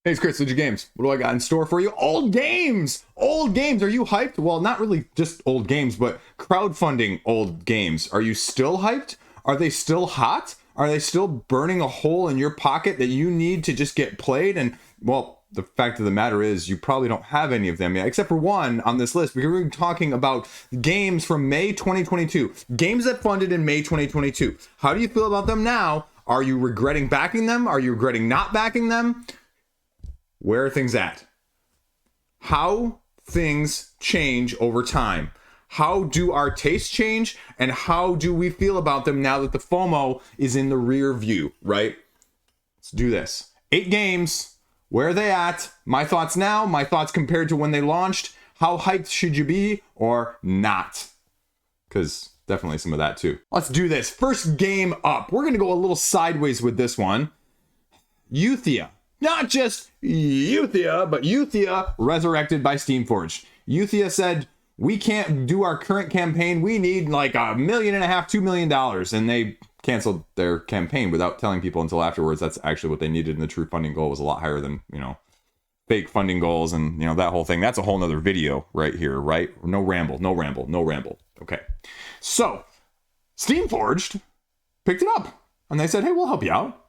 Hey, it's Chris, Liege Games. What do I got in store for you? Old games! Old games! Are you hyped? Well, not really just old games, but crowdfunding old games. Are you still hyped? Are they still hot? Are they still burning a hole in your pocket that you need to just get played? And, well, the fact of the matter is you probably don't have any of them yet, except for one on this list. We're going to be talking about games from May 2022. Games that funded in May 2022. How do you feel about them now? Are you regretting backing them? Are you regretting not backing them? Where are things at? How things change over time. How do our tastes change? And how do we feel about them now that the FOMO is in the rear view, right? Let's do this. 8 games. Where are they at? My thoughts now. My thoughts compared to when they launched. How hyped should you be or not? Because definitely some of that too. Let's do this. First game up. We're going to go a little sideways with this one. Euthia. Not just Euthia, but Euthia resurrected by Steamforged. Euthia said, we can't do our current campaign. We need like $1.5 million, $2 million. And they canceled their campaign without telling people until afterwards. That's actually what they needed. And the true funding goal was a lot higher than, fake funding goals and, that whole thing. That's a whole nother video right here, right? No ramble. Okay. So Steamforged picked it up and they said, hey, we'll help you out.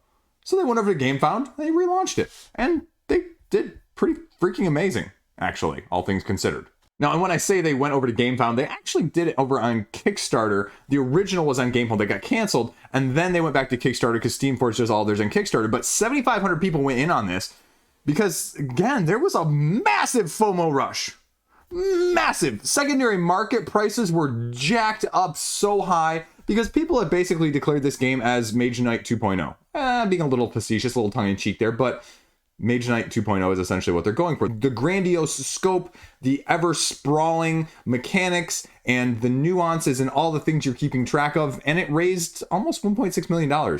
So they went over to GameFound, they relaunched it, and they did pretty freaking amazing, actually, all things considered. Now, and when I say they went over to GameFound, they actually did it over on Kickstarter. The original was on GameFound, they got canceled, and then they went back to Kickstarter because Steamforged does all theirs on Kickstarter, but 7,500 people went in on this because, again, there was a massive FOMO rush. Massive. Secondary market prices were jacked up so high because people have basically declared this game as Mage Knight 2.0. Being a little facetious, a little tongue-in-cheek there, but Mage Knight 2.0 is essentially what they're going for. The grandiose scope, the ever-sprawling mechanics, and the nuances and all the things you're keeping track of, and it raised almost $1.6 million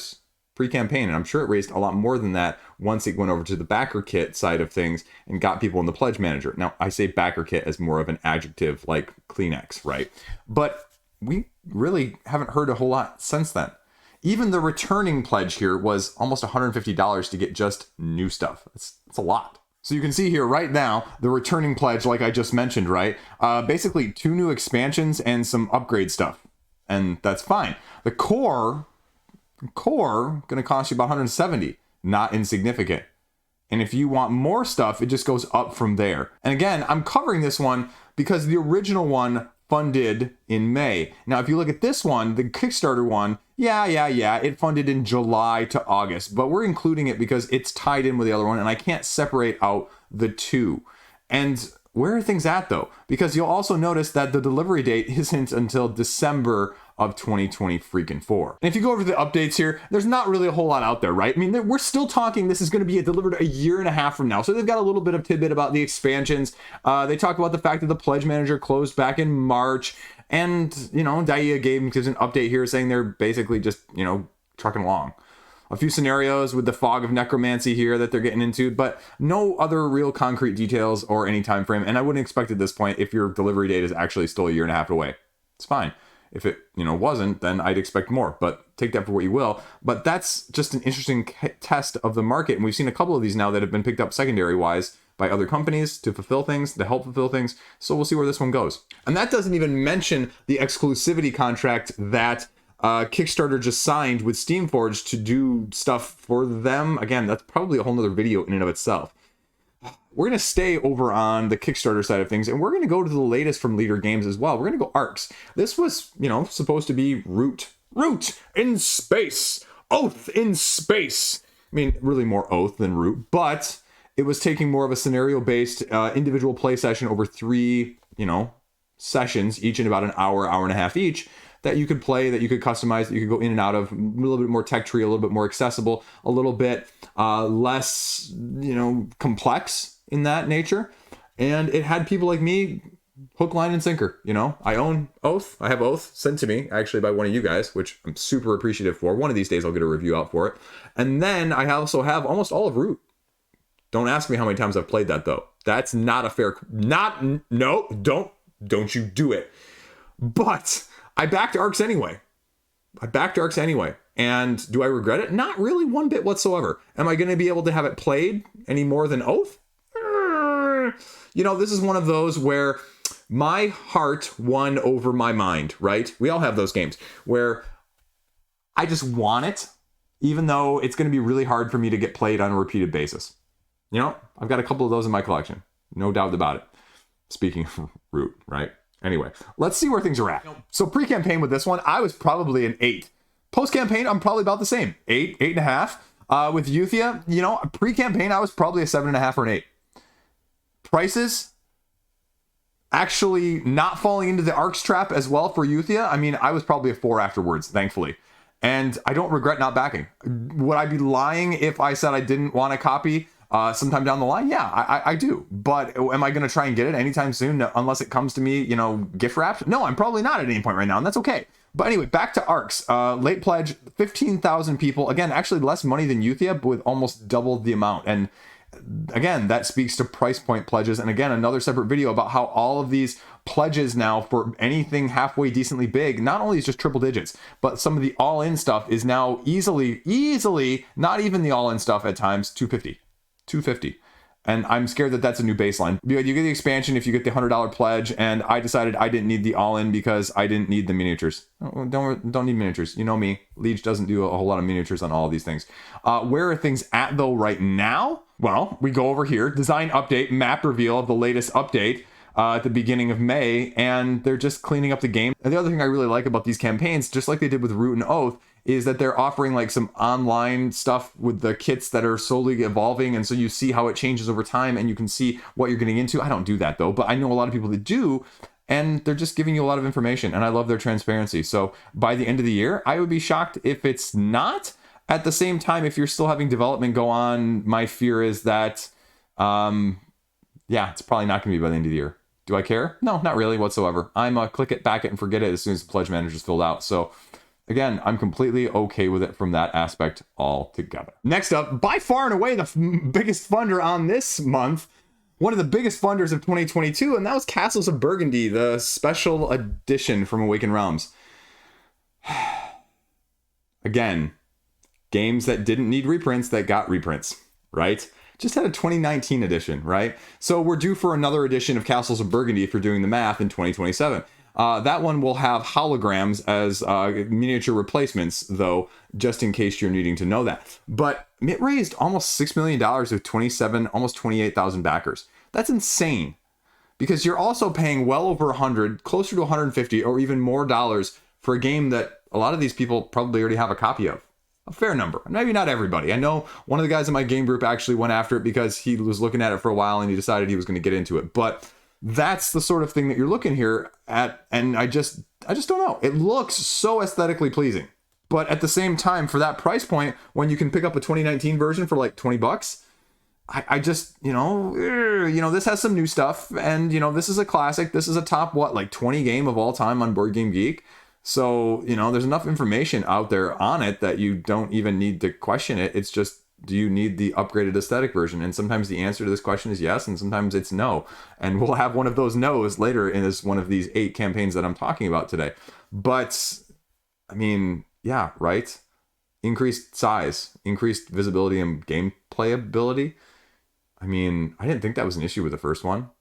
pre-campaign, and I'm sure it raised a lot more than that once it went over to the backer kit side of things and got people in the pledge manager. Now, I say backer kit as more of an adjective like Kleenex, right? But we really haven't heard a whole lot since then. Even the returning pledge here was almost $150 to get just new stuff. It's a lot. So you can see here right now, the returning pledge, like I just mentioned, right? Basically 2 new expansions and some upgrade stuff. And that's fine. The core gonna cost you about $170, not insignificant. And if you want more stuff, it just goes up from there. And again, I'm covering this one because the original one funded in May. Now, if you look at this one, the Kickstarter one, it funded in July to August, but we're including it because it's tied in with the other one and I can't separate out the two. And where are things at though? Because you'll also notice that the delivery date isn't until December of 2024. And if you go over the updates here, there's not really a whole lot out there, right? I mean, we're still talking, this is going to be delivered a year and a half from now. So they've got a little bit of tidbit about the expansions. They talk about the fact that the pledge manager closed back in March. And, Dia gives an update here saying they're basically just, trucking along. A few scenarios with the fog of necromancy here that they're getting into, but no other real concrete details or any time frame. And I wouldn't expect at this point if your delivery date is actually still a year and a half away. It's fine. If it, wasn't, then I'd expect more, but take that for what you will. But that's just an interesting test of the market. And we've seen a couple of these now that have been picked up secondary wise by other companies to fulfill things, to help fulfill things. So we'll see where this one goes. And that doesn't even mention the exclusivity contract that Kickstarter just signed with Steamforged to do stuff for them. Again, that's probably a whole nother video in and of itself. We're going to stay over on the Kickstarter side of things, and we're going to go to the latest from Leader Games as well. We're going to go Arcs. This was, supposed to be Root in space, Oath in space. I mean, really more Oath than Root, but it was taking more of a scenario-based individual play session over 3, sessions, each in about an hour, hour and a half each, that you could play, that you could customize, that you could go in and out of, a little bit more tech tree, a little bit more accessible, a little bit less, complex in that nature. And it had people like me hook, line, and sinker. I own Oath. I have Oath sent to me actually by one of you guys, which I'm super appreciative for. One of these days I'll get a review out for it. And then I also have almost all of Root. Don't ask me how many times I've played that though. That's not a fair, don't you do it. But I backed Arcs anyway. And do I regret it? Not really one bit whatsoever. Am I going to be able to have it played any more than Oath? You know, this is one of those where my heart won over my mind, right? We all have those games where I just want it, even though it's going to be really hard for me to get played on a repeated basis. You know, I've got a couple of those in my collection. No doubt about it. Speaking of Root, right? Anyway, let's see where things are at. So pre-campaign with this one, I was probably an 8. Post-campaign, I'm probably about the same. 8, 8.5. With Euthia, you know, pre-campaign, I was probably a 7.5 or an 8. Prices, actually not falling into the ARCs trap as well for Euthia. I mean, I was probably a 4 afterwards, thankfully. And I don't regret not backing. Would I be lying if I said I didn't want a copy sometime down the line? Yeah, I do. But am I going to try and get it anytime soon? No, unless it comes to me, you know, gift wrapped? No, I'm probably not at any point right now, and that's okay. But anyway, back to ARCs. Late pledge, 15,000 people. Again, actually less money than Euthia, but with almost double the amount. And again, that speaks to price point pledges. And again, another separate video about how all of these pledges now for anything halfway decently big, not only is just triple digits, but some of the all-in stuff is now easily, not even the all-in stuff at times, 250. And I'm scared that that's a new baseline. You get the expansion if you get the $100 pledge, and I decided I didn't need the all-in because I didn't need the miniatures. Don't need miniatures. You know me. Liege doesn't do a whole lot of miniatures on all of these things. Where are things at, though, right now? Well, we go over here. Design update, map reveal of the latest update at the beginning of May, and they're just cleaning up the game. And the other thing I really like about these campaigns, just like they did with Root and Oath, is that they're offering like some online stuff with the kits that are slowly evolving, and so you see how it changes over time and you can see what you're getting into. I don't do that though, but I know a lot of people that do, and they're just giving you a lot of information, and I love their transparency. So by the end of the year, I would be shocked if it's not. At the same time, if you're still having development go on, my fear is that yeah, it's probably not going to be by the end of the year. Do I care? No, not really whatsoever. I'm a click it, back it, and forget it as soon as the pledge manager is filled out. So again, I'm completely okay with it from that aspect altogether. Next up, by far and away, the biggest funder on this month, one of the biggest funders of 2022, and that was Castles of Burgundy, the special edition from Awakened Realms. Again, games that didn't need reprints that got reprints, right? Just had a 2019 edition, right? So we're due for another edition of Castles of Burgundy if you're doing the math in 2027. That one will have holograms as miniature replacements, though, just in case you're needing to know that. But it raised almost $6 million with 27, almost 28,000 backers. That's insane, because you're also paying well over 100, closer to 150 or even more dollars for a game that a lot of these people probably already have a copy of. A fair number. Maybe not everybody. I know one of the guys in my game group actually went after it because he was looking at it for a while and he decided he was going to get into it. But that's the sort of thing that you're looking here at, and I just don't know. It looks so aesthetically pleasing, but at the same time, for that price point, when you can pick up a 2019 version for like $20, I just, you know, this has some new stuff, and you know, this is a classic. This is a top like 20 game of all time on Board Game Geek. So, you know, there's enough information out there on it that you don't even need to question it. It's just, do you need the upgraded aesthetic version? And sometimes the answer to this question is yes, and sometimes it's no. And we'll have one of those no's later in this one of these 8 campaigns that I'm talking about today. But, I mean, yeah, right? Increased size, increased visibility and gameplay ability. I mean, I didn't think that was an issue with the first one.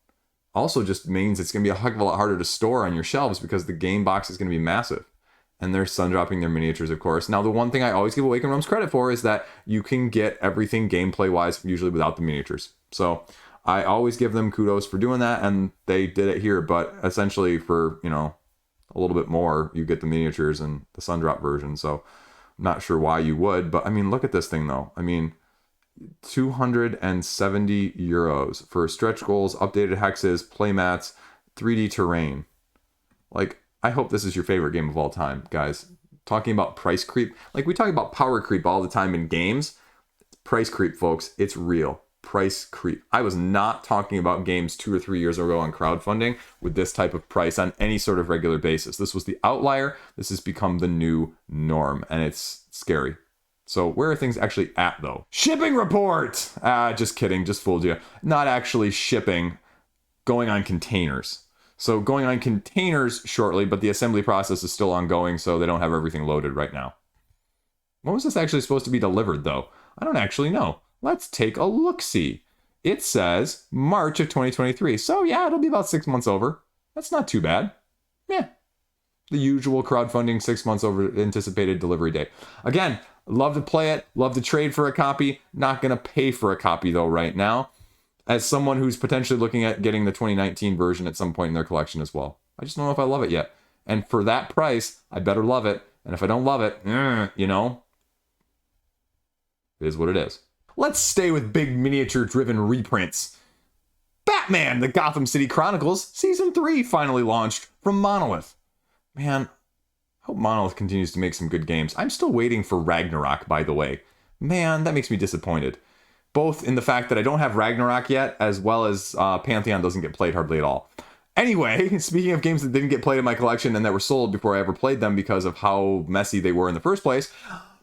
Also just means it's going to be a heck of a lot harder to store on your shelves because the game box is going to be massive. And they're sun dropping their miniatures, of course. Now, the one thing I always give Awakened Realms credit for is that you can get everything gameplay-wise, usually without the miniatures. So I always give them kudos for doing that, and they did it here. But essentially for, you know, a little bit more, you get the miniatures and the sun drop version. So I'm not sure why you would. But, I mean, look at this thing, though. I mean, 270 euros for stretch goals, updated hexes, playmats, 3D terrain. Like, I hope this is your favorite game of all time, guys. Talking about price creep. Like, we talk about power creep all the time in games. Price creep, folks. It's real. Price creep. I was not talking about games 2 or 3 years ago on crowdfunding with this type of price on any sort of regular basis. This was the outlier. This has become the new norm, and it's scary. So where are things actually at, though? Shipping report! Just kidding. Just fooled you. Not actually shipping. Going on containers. So going on containers shortly, but the assembly process is still ongoing, so they don't have everything loaded right now. When was this actually supposed to be delivered, though? I don't actually know. Let's take a look-see. It says March of 2023. So, yeah, it'll be about 6 months over. That's not too bad. Yeah. The usual crowdfunding 6 months over anticipated delivery date. Again, love to play it. Love to trade for a copy. Not going to pay for a copy, though, right now. As someone who's potentially looking at getting the 2019 version at some point in their collection as well. I just don't know if I love it yet. And for that price, I better love it. And if I don't love it, you know, it is what it is. Let's stay with big miniature-driven reprints. Batman, the Gotham City Chronicles, Season 3 finally launched from Monolith. Man, I hope Monolith continues to make some good games. I'm still waiting for Ragnarok, by the way. Man, that makes me disappointed. Both in the fact that I don't have Ragnarok yet, as well as Pantheon doesn't get played hardly at all. Anyway, speaking of games that didn't get played in my collection and that were sold before I ever played them because of how messy they were in the first place,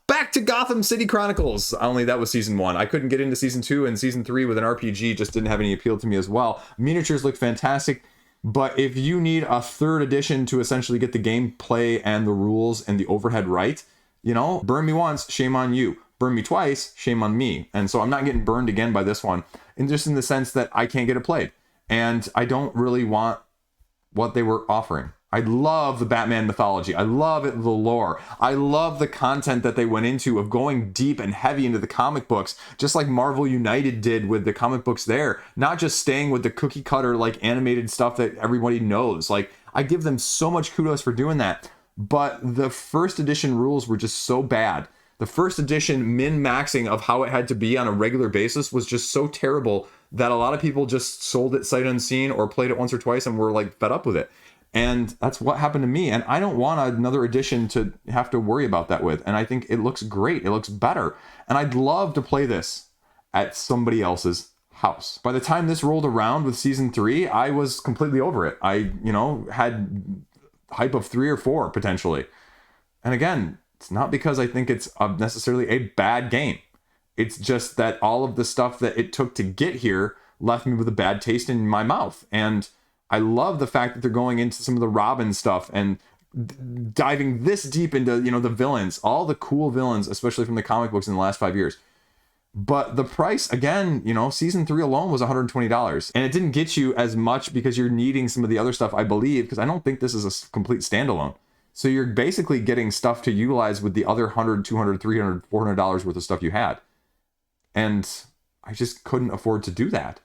back to Gotham City Chronicles. Only that was Season 1. I couldn't get into Season 2, and Season 3 with an RPG just didn't have any appeal to me as well. Miniatures look fantastic, but if you need a 3rd edition to essentially get the gameplay and the rules and the overhead right, you know, burn me once, shame on you. Burn me twice, shame on me. And so I'm not getting burned again by this one, and just in the sense that I can't get it played. And I don't really want what they were offering. I love the Batman mythology. I love it, the lore. I love the content that they went into of going deep and heavy into the comic books, just like Marvel United did with the comic books there. Not just staying with the cookie cutter, like animated stuff that everybody knows. Like, I give them so much kudos for doing that. But the 1st edition rules were just so bad. The 1st edition min-maxing of how it had to be on a regular basis was just so terrible that a lot of people just sold it sight unseen or played it once or twice and were like fed up with it. And that's what happened to me. And I don't want another edition to have to worry about that with. And I think it looks great. It looks better. And I'd love to play this at somebody else's house. By the time this rolled around with Season 3, I was completely over it. I, had hype of 3 or 4 potentially. And again, it's not because I think it's necessarily a bad game. It's just that all of the stuff that it took to get here left me with a bad taste in my mouth. And I love the fact that they're going into some of the Robin stuff and diving this deep into, the villains, all the cool villains, especially from the comic books in the last 5 years. But the price, again, Season 3 alone was $120. And it didn't get you as much because you're needing some of the other stuff, I believe, because I don't think this is a complete standalone. So you're basically getting stuff to utilize with the other $100, $200, $300, $400 worth of stuff you had. And I just couldn't afford to do that.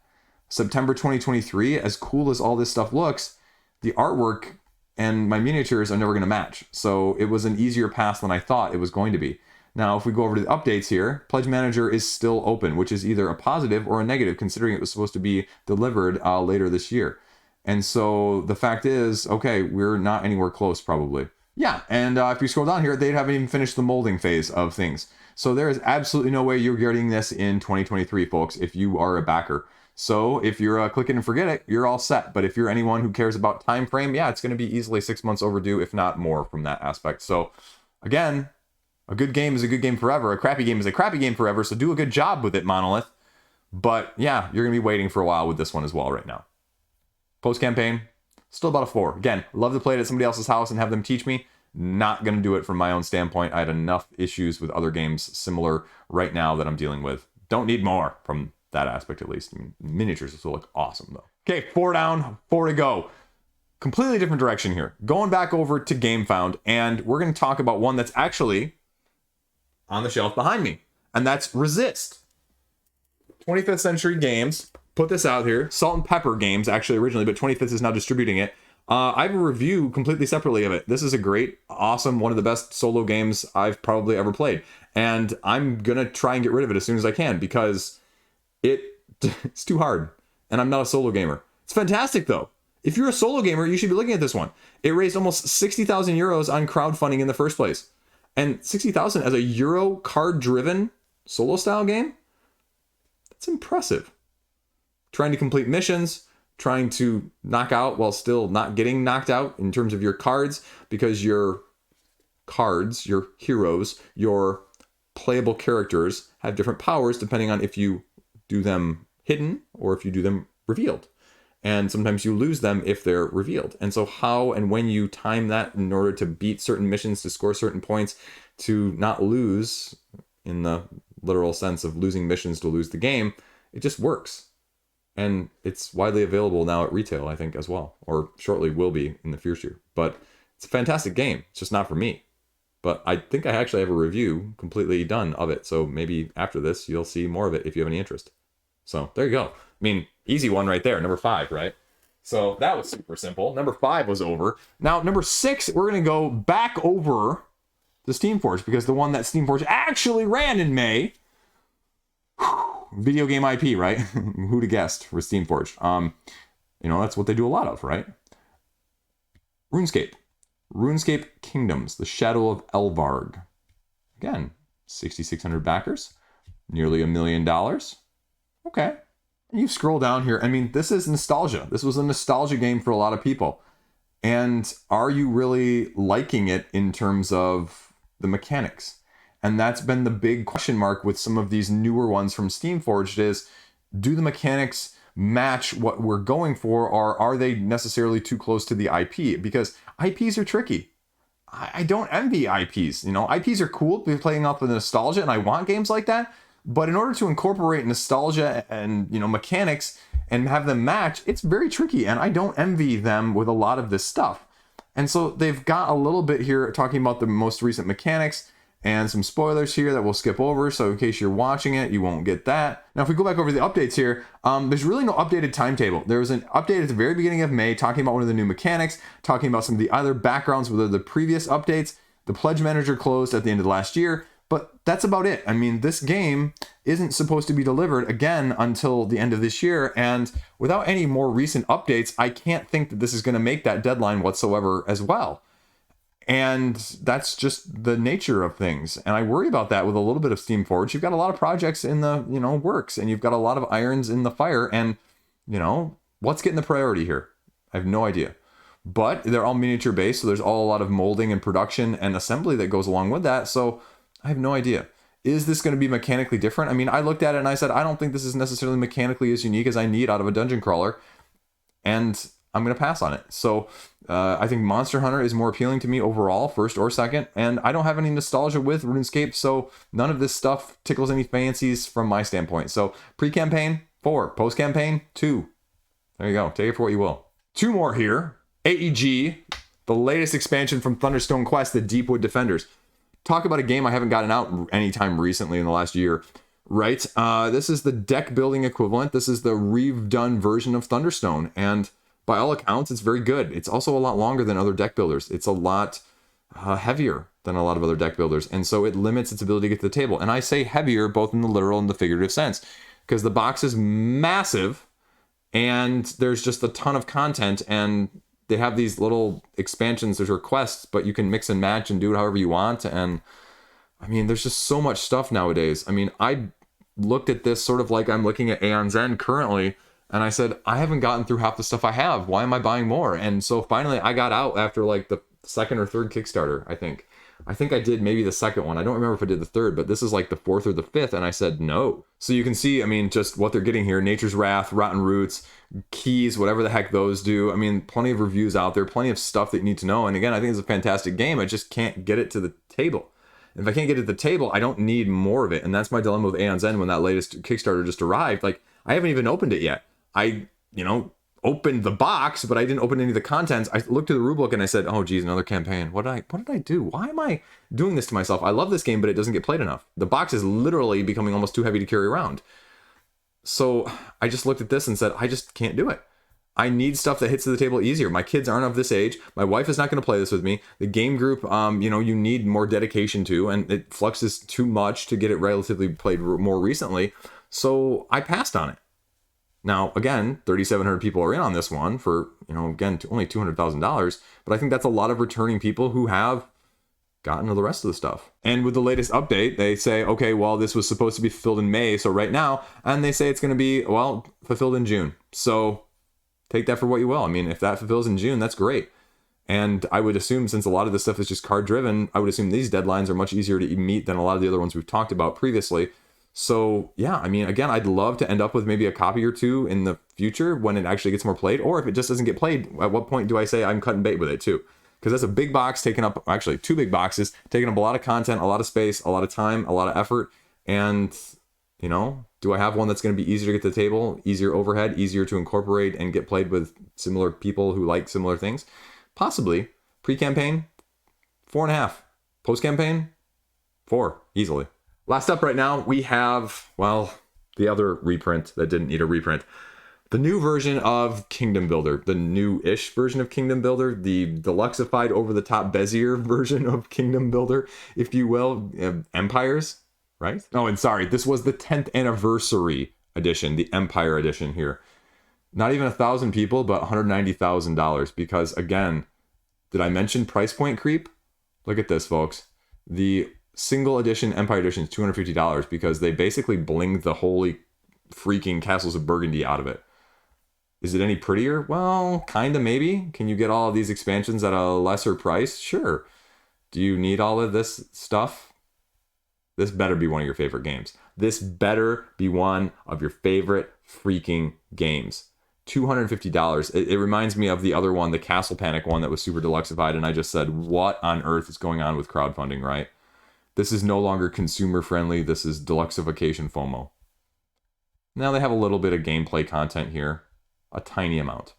September 2023, as cool as all this stuff looks, the artwork and my miniatures are never going to match. So it was an easier pass than I thought it was going to be. Now, if we go over to the updates here, Pledge Manager is still open, which is either a positive or a negative, considering it was supposed to be delivered later this year. And so the fact is, okay, we're not anywhere close, probably. Yeah, and if you scroll down here, they haven't even finished the molding phase of things. So there is absolutely no way you're getting this in 2023, folks, if you are a backer. So if you're click it and forget it, you're all set. But if you're anyone who cares about time frame, yeah, it's going to be easily 6 months overdue, if not more from that aspect. So again, a good game is a good game forever. A crappy game is a crappy game forever. So do a good job with it, Monolith. But yeah, you're going to be waiting for a while with this one as well right now. Post-campaign, still about a 4. Again, love to play it at somebody else's house and have them teach me. Not going to do it from my own standpoint. I had enough issues with other games similar right now that I'm dealing with. Don't need more from that aspect, at least. I mean, miniatures still look awesome, though. Okay, 4 down, 4 to go. Completely different direction here. Going back over to GameFound, and we're going to talk about one that's actually on the shelf behind me, and that's Resist. 25th Century Games put this out here. Salt and Pepper Games, actually, originally, but 25th is now distributing it. I have a review completely separately of it. This is a great, awesome, one of the best solo games I've probably ever played. And I'm going to try and get rid of it as soon as I can because it's too hard. And I'm not a solo gamer. It's fantastic, though. If you're a solo gamer, you should be looking at this one. It raised almost 60,000 euros on crowdfunding in the first place. And 60,000 as a Euro card-driven solo-style game? That's impressive. Trying to complete missions, trying to knock out while still not getting knocked out in terms of your cards, because your cards, your heroes, your playable characters have different powers depending on if you do them hidden or if you do them revealed. and sometimes you lose them if they're revealed. And so how and when you time that in order to beat certain missions, to score certain points, to not lose in the literal sense of losing missions to lose the game, it just works. And it's widely available now at retail, I think, as well, or shortly will be in the future. But it's a fantastic game. It's just not for me. But I think I actually have a review completely done of it. So maybe after this, you'll see more of it if you have any interest. So there you go. I mean, easy one right there. Number 5, right? So that was super simple. Number 5 was over. Now, number 6, we're going to go back over to Steamforged, because the one that Steamforged actually ran in May. Video game IP, right? Who'd have guessed for Steamforged? That's what they do a lot of, right? RuneScape Kingdoms, the Shadow of Elvarg. Again, 6,600 backers, nearly $1 million. Okay. And you scroll down here. I mean, this is nostalgia. This was a nostalgia game for a lot of people. And are you really liking it in terms of the mechanics? And that's been the big question mark with some of these newer ones from Steamforged is, do the mechanics match what we're going for, or are they necessarily too close to the IP? Because IPs are tricky. I don't envy IPs. IPs are cool, playing off of the nostalgia, and I want games like that. But in order to incorporate nostalgia and, mechanics and have them match, it's very tricky, and I don't envy them with a lot of this stuff. And so they've got a little bit here talking about the most recent mechanics, and some spoilers here that we'll skip over, so in case you're watching it, you won't get that. Now, if we go back over the updates here, there's really no updated timetable. There was an update at the very beginning of May talking about one of the new mechanics, talking about some of the other backgrounds with the previous updates. The Pledge Manager closed at the end of last year, but that's about it. I mean, this game isn't supposed to be delivered again until the end of this year, and without any more recent updates, I can't think that this is going to make that deadline whatsoever as well. And that's just the nature of things. And I worry about that with a little bit of Steamforged. You've got a lot of projects in the, works, and you've got a lot of irons in the fire. And, what's getting the priority here? I have no idea. But they're all miniature based, so there's all a lot of molding and production and assembly that goes along with that. So I have no idea. Is this going to be mechanically different? I mean, I looked at it and I said, I don't think this is necessarily mechanically as unique as I need out of a dungeon crawler. And I'm going to pass on it. So I think Monster Hunter is more appealing to me overall, first or second. And I don't have any nostalgia with RuneScape, so none of this stuff tickles any fancies from my standpoint. So pre-campaign, 4. Post-campaign, 2. There you go. Take it for what you will. 2 more here. AEG, the latest expansion from Thunderstone Quest, the Deepwood Defenders. Talk about a game I haven't gotten out anytime recently in the last year. Right? This is the deck building equivalent. This is the redone version of Thunderstone. And by all accounts, it's very good. It's also a lot longer than other deck builders. It's a lot heavier than a lot of other deck builders. And so it limits its ability to get to the table. And I say heavier both in the literal and the figurative sense, because the box is massive and there's just a ton of content, and they have these little expansions, there's requests, but you can mix and match and do it however you want. And I mean, there's just so much stuff nowadays. I mean, I looked at this sort of like I'm looking at Aeon's End currently, and I said, I haven't gotten through half the stuff I have. Why am I buying more? And so finally I got out after like the second or third Kickstarter, I think. I think I did maybe the second one. I don't remember if I did the third, but this is like the 4th or the 5th. And I said, no. So you can see, I mean, just what they're getting here. Nature's Wrath, Rotten Roots, Keys, whatever the heck those do. I mean, plenty of reviews out there, plenty of stuff that you need to know. And again, I think it's a fantastic game. I just can't get it to the table. If I can't get it to the table, I don't need more of it. And that's my dilemma with Aeon's End when that latest Kickstarter just arrived. Like, I haven't even opened it yet. I, opened the box, but I didn't open any of the contents. I looked at the rulebook and I said, oh geez, another campaign. What did I do? Why am I doing this to myself? I love this game, but it doesn't get played enough. The box is literally becoming almost too heavy to carry around. So I just looked at this and said, I just can't do it. I need stuff that hits to the table easier. My kids aren't of this age. My wife is not going to play this with me. The game group, you need more dedication to, and it fluxes too much to get it relatively played more recently. So I passed on it. Now, again, 3,700 people are in on this one for, again, only $200,000. But I think that's a lot of returning people who have gotten to the rest of the stuff. And with the latest update, they say, okay, well, this was supposed to be fulfilled in May, so right now, and they say it's going to be, well, fulfilled in June. So take that for what you will. I mean, if that fulfills in June, that's great. And I would assume, since a lot of this stuff is just card driven, I would assume these deadlines are much easier to meet than a lot of the other ones we've talked about previously. So yeah, I mean, again, I'd love to end up with maybe a copy or two in the future when it actually gets more played, or if it just doesn't get played, at what point do I say I'm cutting bait with it too? Because that's a big box taking up, actually 2 big boxes, taking up a lot of content, a lot of space, a lot of time, a lot of effort. And, you know, do I have one that's going to be easier to get to the table, easier overhead, easier to incorporate and get played with similar people who like similar things? Possibly. Pre-campaign, 4.5. Post-campaign, 4, easily. Last up right now, we have, well, the other reprint that didn't need a reprint. The new version of Kingdom Builder, the new-ish version of Kingdom Builder, the deluxeified over-the-top Bezier version of Kingdom Builder, if you will, Empires, right? Oh, and sorry, this was the 10th anniversary edition, the Empire edition here. Not even 1,000 people, but $190,000 because, again, did I mention price point creep? Look at this, folks. The single edition Empire edition is $250 because they basically blinged the holy freaking Castles of Burgundy out of it. Is it any prettier? Well, kind of, maybe. Can you get all of these expansions at a lesser price? Sure. Do you need all of this stuff? This better be one of your favorite games. This better be one of your favorite freaking games. $250. It reminds me of the other one, the Castle Panic one that was super deluxeified, and I just said, what on earth is going on with crowdfunding, right? This is no longer consumer friendly. This is deluxeification FOMO. Now they have a little bit of gameplay content here, a tiny amount,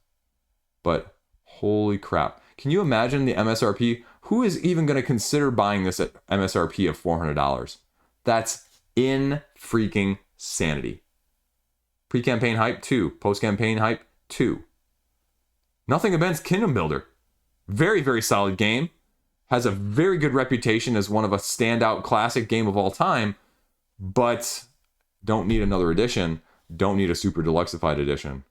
but holy crap. Can you imagine the MSRP? Who is even going to consider buying this at MSRP of $400? That's in freaking sanity. Pre-campaign hype, 2. Post-campaign hype, 2. Nothing against Kingdom Builder. Very, very solid game. Has a very good reputation as one of a standout classic game of all time, but don't need another edition. Don't need a super deluxeified edition.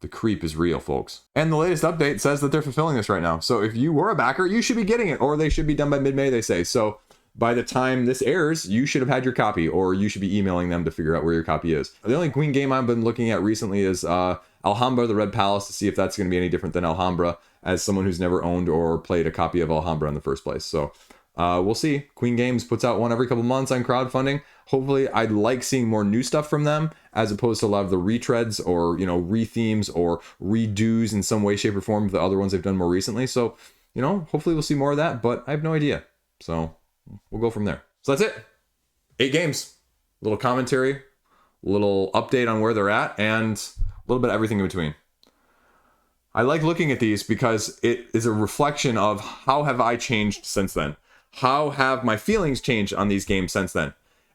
The creep is real, folks. And the latest update says that they're fulfilling this right now. So if you were a backer, you should be getting it, or they should be done by mid-May, they say. So by the time this airs, you should have had your copy, or you should be emailing them to figure out where your copy is. The only Queen game I've been looking at recently is Alhambra, the Red Palace, to see if that's going to be any different than Alhambra, as someone who's never owned or played a copy of Alhambra in the first place. So we'll see. Queen Games puts out one every couple months on crowdfunding. Hopefully, I'd like seeing more new stuff from them, as opposed to a lot of the retreads or, you know, rethemes or redos in some way, shape, or form of the other ones they've done more recently. So, you know, hopefully we'll see more of that, but I have no idea. So we'll go from there. So that's it. 8 games. A little commentary, a little update on where they're at, and a little bit of everything in between. I like looking at these because it is a reflection of how have I changed since then? How have my feelings changed on these games since then?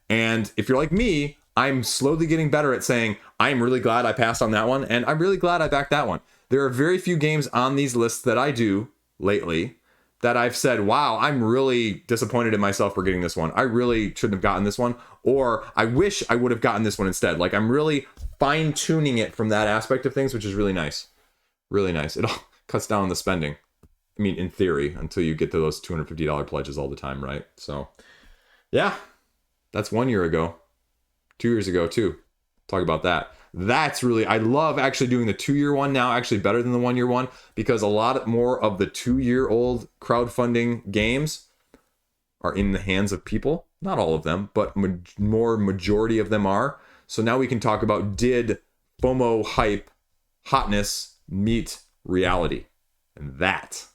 And if you're like me, I'm slowly getting better at saying, I'm really glad I passed on that one, and I'm really glad I backed that one. There are very few games on these lists that I do lately that I've said, wow, I'm really disappointed in myself for getting this one. I really shouldn't have gotten this one, or I wish I would have gotten this one instead. Like, I'm really fine-tuning it from that aspect of things, which is really nice. Really nice. It all cuts down on the spending. I mean, in theory, until you get to those $250 pledges all the time, right? So, yeah, that's 1 year ago. 2 years ago, too. Talk about that. That's really, I love actually doing the 2-year one now, actually better than the 1-year one, because a lot more of the 2-year-old crowdfunding games are in the hands of people. Not all of them, but more majority of them are. So now we can talk about, did FOMO hype, hotness meet reality? And that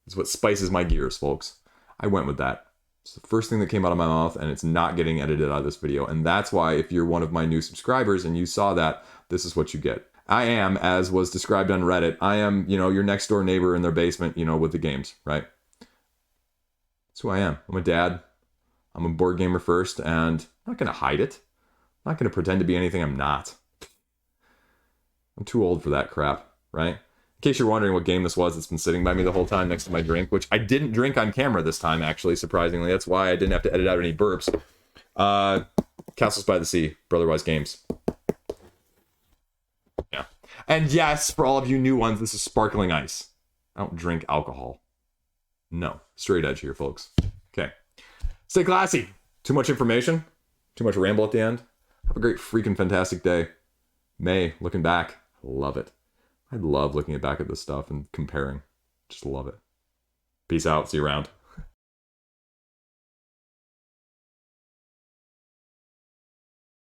is what spices my gears, folks. I went with that. It's the first thing that came out of my mouth, and it's not getting edited out of this video. And that's why, if you're one of my new subscribers and you saw that, this is what you get. I am, as was described on Reddit, I am, you know, your next door neighbor in their basement, you know, with the games, right? That's who I am. I'm a dad. I'm a board gamer first, and I'm not going to hide it. I'm not going to pretend to be anything I'm not. I'm too old for that crap, right? In case you're wondering what game this was that's been sitting by me the whole time next to my drink, which I didn't drink on camera this time, actually, surprisingly. That's why I didn't have to edit out any burps. Castles by the Sea, Brotherwise Games. Yeah. And yes, for all of you new ones, this is sparkling ice. I don't drink alcohol. No. Straight edge here, folks. Okay. Stay classy. Too much information. Too much ramble at the end. Have a great freaking fantastic day. May, looking back, love it. I love looking back at this stuff and comparing. Just love it. Peace out. See you around.